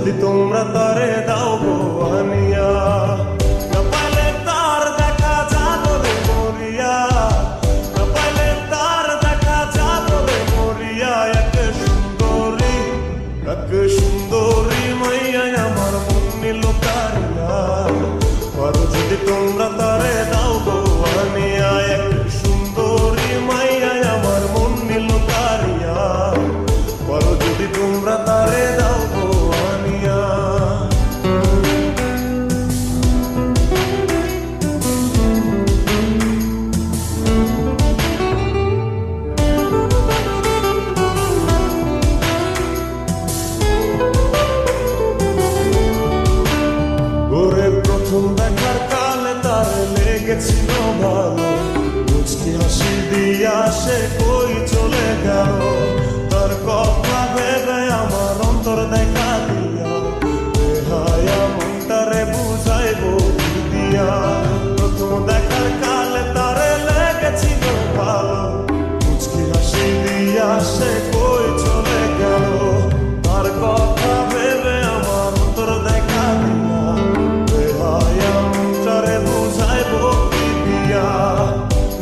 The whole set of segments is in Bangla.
যদি তোমরা তারে দাও গো আনিয়া, না পাইলে তার দেখা যাবে মরিয়া, না পাইলে তার দেখা যাবে মরিয়া। এক সুন্দরী মাইয়া আমার মন নিল কারিয়া, আর যদি তোমরা তারে দাও গো আনিয়া। এক সুন্দরী মাইয়া আমার মন নিল কারিয়া, আর যদি তোমরা তারে দাও গো আনিয়া। প্রথম দেখার কালে তার লেগেছিল ভালো, মুচকি হাসি দিয়া সে কই চলে গেল। তার কথা ভেবে আমার অন্তর দেখা দিয়া, বেহায়া মনটারে বুঝাইবো কি দিয়া। প্রথম দেখার কালে তার লেগেছিল ভালো, মুচকি হাসি দিয়া সে কই চলে গেল। তার কথা ভেবে আমার অন্তর দেখা দিয়া,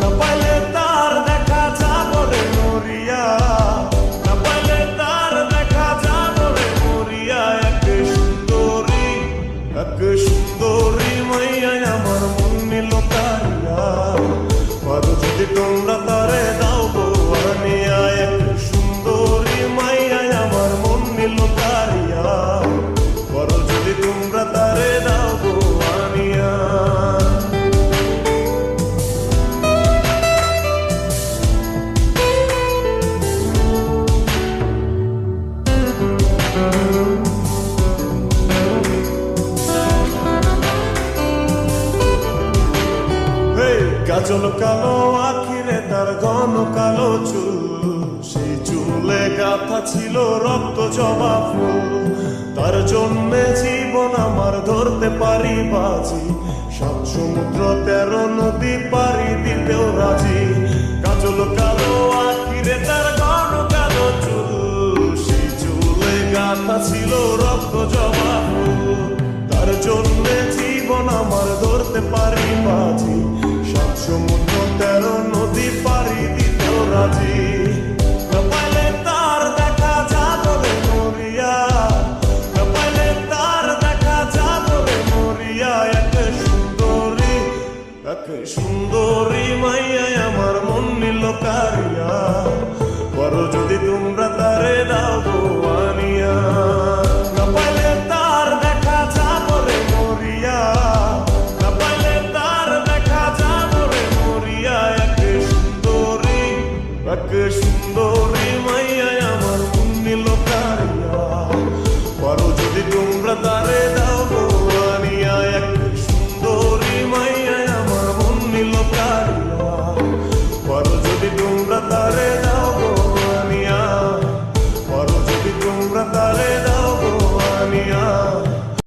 না পাইলে তার দেখা যাবে মরিয়া, না পাইলে তার দেখা যাবে মরিয়া। এক সুন্দরী মাইয়া আমার মন নিল কারিয়া, আর যদি তোমরা তারে দাও গো আনিয়া। এক সুন্দরী মাইয়া আমার মন নিল কারিয়া, আর যদি তোমরা তারে দাও গো আনিয়া। কাজল কালো আখিরে তার ঘন কালো চুল, সেই চুলে গাথা ছিল রক্ত জবা ফুল। তার জন্যে জীবন আমার ধরতে পারি বাজি, 7 সমুদ্র 13 নদী পারি দিতেও রাজি। কাজল কালো আখিরে তার ঘন কালো চুল, সেই চুলে গাথা ছিল রক্ত জবা ফুল। তার জন্যে জীবন আমার ধরতে পারি বাজি, 7 সমুদ্র 13 নদী পারি দিতেও রাজি।